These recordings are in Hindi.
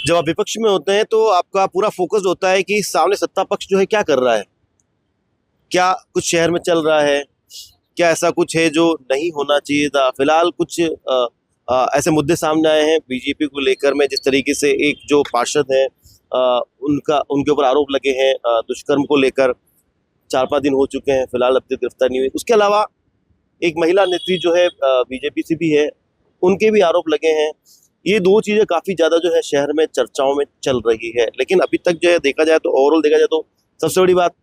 जब आप विपक्ष में होते हैं तो आपका पूरा फोकस होता है कि सामने सत्ता पक्ष जो है क्या कर रहा है, क्या कुछ शहर में चल रहा है, क्या ऐसा कुछ है जो नहीं होना चाहिए था। फिलहाल कुछ ऐसे मुद्दे सामने आए हैं बीजेपी को लेकर में, जिस तरीके से एक जो पार्षद है उनका उनके ऊपर आरोप लगे हैं दुष्कर्म को लेकर। 4-5 दिन हो चुके हैं, फिलहाल अब तक गिरफ्तार नहीं हुई। उसके अलावा एक महिला नेत्री जो है बीजेपी से भी है, उनके भी आरोप लगे हैं। ये दो चीजें काफी ज्यादा जो है शहर में चर्चाओं में चल रही है, लेकिन अभी तक जो है देखा जाए तो ओवरऑल देखा जाए तो सबसे बड़ी बात,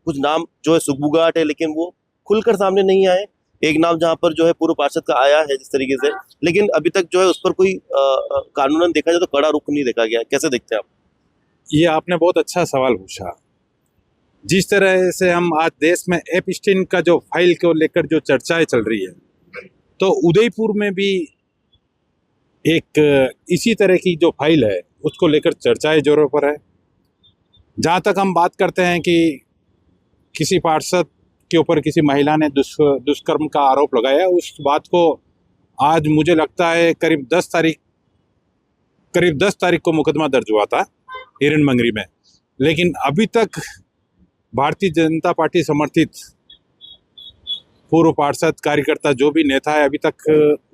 कुछ नाम जो है सुगबुगाहट है, लेकिन वो खुलकर सामने नहीं आए। एक नाम जहां पर जो है पूर्व पार्षद का आया है जिस तरीके से, लेकिन अभी तक जो है उस पर कोई कानूनन देखा जाए तो कड़ा रुख नहीं देखा गया। कैसे देखते हैं आप? ये आपने बहुत अच्छा सवाल पूछा। जिस तरह से हम आज देश में एपस्टीन का जो फाइल को लेकर जो चर्चाएं चल रही है, तो उदयपुर में भी एक इसी तरह की जो फाइल है उसको लेकर चर्चाएं जोरों पर है। जहाँ तक हम बात करते हैं कि किसी पार्षद के ऊपर किसी महिला ने दुष्कर्म का आरोप लगाया, उस बात को आज मुझे लगता है करीब 10 तारीख को मुकदमा दर्ज हुआ था हिरन मंगरी में, लेकिन अभी तक भारतीय जनता पार्टी समर्थित पूर्व पार्षद कार्यकर्ता जो भी नेता है, अभी तक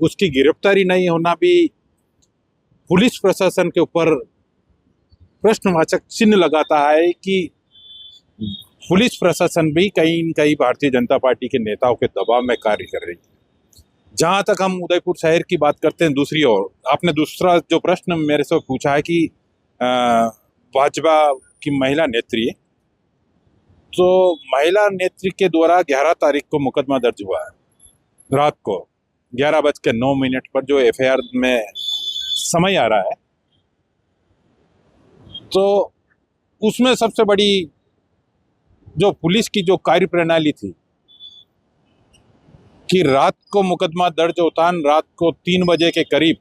उसकी गिरफ्तारी नहीं होना भी पुलिस प्रशासन के ऊपर प्रश्नवाचक चिन्ह लगाता है कि पुलिस प्रशासन भी कहीं न कहीं भारतीय जनता पार्टी के नेताओं के दबाव में कार्य कर रही है। जहां तक हम उदयपुर शहर की बात करते हैं, दूसरी ओर आपने दूसरा जो प्रश्न मेरे से पूछा है कि भाजपा की महिला नेत्री, तो महिला नेत्री के द्वारा 11 तारीख को मुकदमा दर्ज हुआ है रात को 11:09 पर, जो एफआईआर में समय आ रहा है। तो उसमें सबसे बड़ी जो पुलिस की जो कार्य प्रणाली थी कि रात को मुकदमा दर्ज होता है, रात को 3 बजे के करीब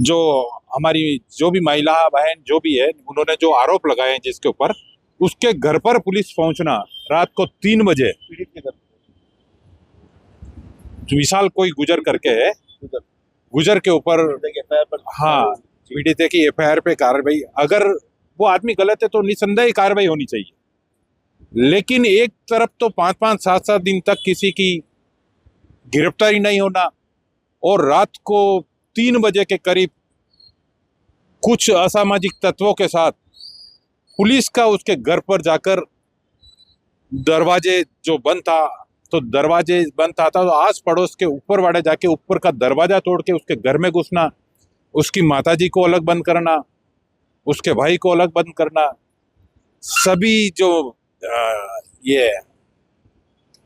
जो हमारी जो भी महिला बहन जो भी है, उन्होंने जो आरोप लगाए हैं जिसके ऊपर, उसके घर पर पुलिस पहुंचना रात को 3 बजे, विशाल कोई गुजर करके है, गुजर के ऊपर, हाँ, पीड़ित की एफआईआर पे कार्रवाई, अगर वो आदमी गलत है तो निसंदेह कार्रवाई होनी चाहिए। लेकिन एक तरफ तो 5-5, 7-7 दिन तक किसी की गिरफ्तारी नहीं होना, और रात को 3 बजे के करीब कुछ असामाजिक तत्वों के साथ पुलिस का उसके घर पर जाकर, दरवाजे जो बंद था, तो दरवाजे बंद था तो आस पड़ोस के ऊपर वाले जाके ऊपर का दरवाजा तोड़ के उसके घर में घुसना, उसकी माताजी को अलग बंद करना, उसके भाई को अलग बंद करना, सभी जो ये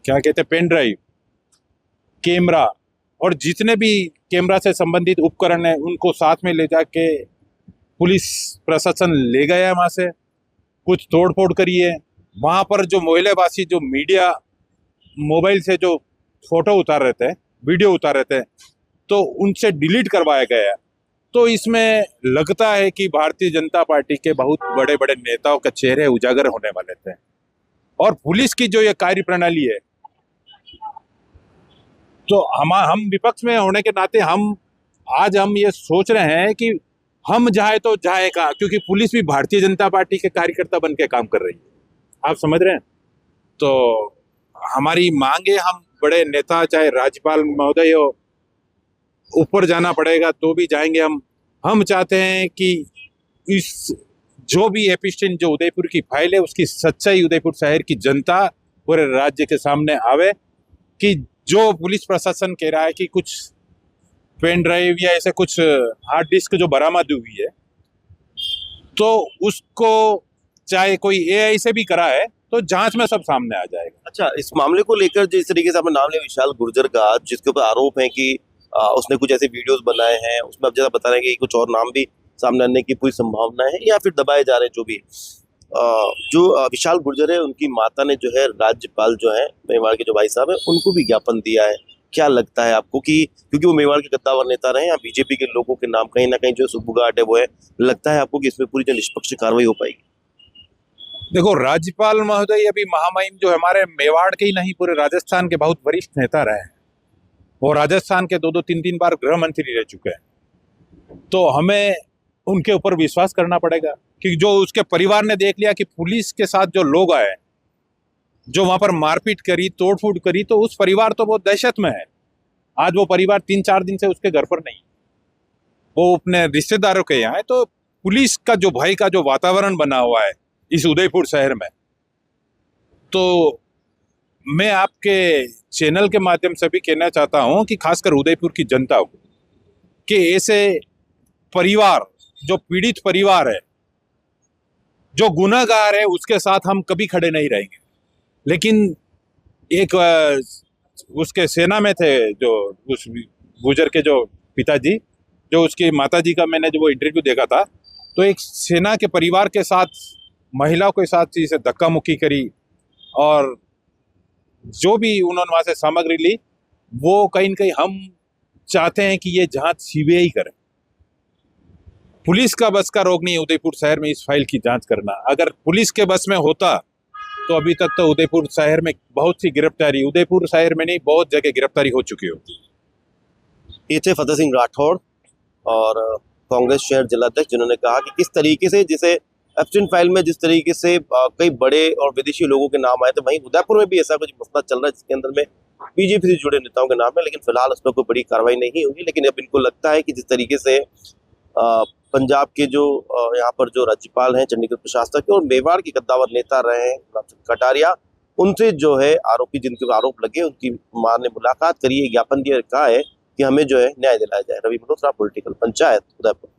क्या कहते हैं पेन ड्राइव, कैमरा और जितने भी कैमरा से संबंधित उपकरण है उनको साथ में ले जाके पुलिस प्रशासन ले गया वहां से, कुछ तोड़ फोड़ करी है। वहां पर जो मोहल्लेवासी जो मीडिया मोबाइल से जो फोटो उतार रहे थे, वीडियो उतार रहे थे, तो उनसे डिलीट करवाया गया है। तो इसमें लगता है कि भारतीय जनता पार्टी के बहुत बड़े बड़े नेताओं के चेहरे उजागर होने वाले थे। और पुलिस की जो ये कार्य प्रणाली है, तो हम विपक्ष में होने के नाते हम ये सोच रहे हैं कि हम जाए तो जाए कहाँ, क्योंकि पुलिस भी भारतीय जनता पार्टी के कार्यकर्ता बन के काम कर रही है, आप समझ रहे हैं। तो हमारी मांगे, हम बड़े नेता चाहे राज्यपाल महोदय हो, ऊपर जाना पड़ेगा तो भी जाएंगे। हम चाहते हैं कि इस जो भी एपस्टीन जो उदयपुर की फाइल है उसकी सच्चाई उदयपुर शहर की जनता पूरे राज्य के सामने आवे, कि जो पुलिस प्रशासन कह रहा है कि कुछ पेन ड्राइव या ऐसे कुछ हार्ड डिस्क जो बरामद हुई है, तो उसको चाहे कोई एआई से भी करा है तो जांच में सब सामने आ जाएगा। अच्छा, इस मामले को लेकर जिस तरीके से आपने नाम लिया विशाल गुर्जर का, जिसके ऊपर आरोप है कि उसने कुछ ऐसे वीडियोस बनाए हैं, उसमें अब जैसा बता रहे हैं कि कुछ और नाम भी सामने आने की पूरी संभावना है या फिर दबाए जा रहे हैं, जो भी जो विशाल गुर्जर है उनकी माता ने जो है राज्यपाल जो है मेवाड़ के जो भाई साहब है उनको भी ज्ञापन दिया है। क्या लगता है आपको कि क्योंकि वो मेवाड़ के कद्दावर नेता रहे या बीजेपी के लोगों के नाम कहीं ना कहीं जो सुगबुगाहट है वो है, लगता है आपको कि इसमें पूरी जो निष्पक्ष कार्रवाई हो पाएगी? देखो, राज्यपाल महोदय अभी महामहिम जो हमारे मेवाड़ के ही नहीं पूरे राजस्थान के बहुत वरिष्ठ नेता रहे हैं, और राजस्थान के 2-2, 3-3 बार गृह मंत्री रह चुके हैं। तो हमें उनके ऊपर विश्वास करना पड़ेगा कि जो उसके परिवार ने देख लिया कि पुलिस के साथ जो लोग आए, जो वहां पर मारपीट करी, तोड़फोड़ करी, तो उस परिवार तो बहुत दहशत में है। आज वो परिवार 3-4 दिन से उसके घर पर नहीं, वो अपने रिश्तेदारों के यहाँ है। तो पुलिस का जो भय का जो वातावरण बना हुआ है इस उदयपुर शहर में, तो मैं आपके चैनल के माध्यम से भी कहना चाहता हूं कि खासकर उदयपुर की जनता को कि ऐसे परिवार, जो पीड़ित परिवार है, जो गुनाहगार है, उसके साथ हम कभी खड़े नहीं रहेंगे। लेकिन एक उसके सेना में थे जो उस गुजर के जो पिताजी, जो उसकी माताजी का मैंने जो वो इंटरव्यू देखा था, तो एक सेना के परिवार के साथ, महिलाओं के साथ इसे धक्का मुक्की करी और जो भी उन्होंने वहां से सामग्री ली, वो कहीं न कहीं हम चाहते हैं कि ये जांच सीबीआई करे। पुलिस का बस का रोग नहीं है उदयपुर शहर में इस फाइल की जांच करना। अगर पुलिस के बस में होता तो अभी तक तो उदयपुर शहर में बहुत सी गिरफ्तारी, उदयपुर शहर में नहीं बहुत जगह गिरफ्तारी हो चुकी होती। ये थे फतेह सिंह राठौड़ और कांग्रेस शहर जिलाध्यक्ष, जिन्होंने कहा कि किस तरीके से जिसे एब्सेंट फाइल में जिस तरीके से कई बड़े और विदेशी लोगों के नाम आए थे, वहीं उदयपुर में भी ऐसा कुछ मसला चल रहा है जिसके अंदर में बीजेपी से जुड़े नेताओं के नाम है। लेकिन फिलहाल उस पर कोई बड़ी कार्रवाई नहीं होगी। लेकिन अब इनको लगता है कि जिस तरीके से पंजाब के जो यहाँ पर जो राज्यपाल हैं, चंडीगढ़ प्रशासक और मेवाड़ के कद्दावर नेता रहे हैं कटारिया, उनसे जो है आरोपी जिनके आरोप लगे, उनकी मां ने मुलाकात करी है, ज्ञापन दिया, कहा है कि हमें जो है न्याय दिलाया जाए। रवि मल्होत्रा, पॉलिटिकल पंचायत, उदयपुर।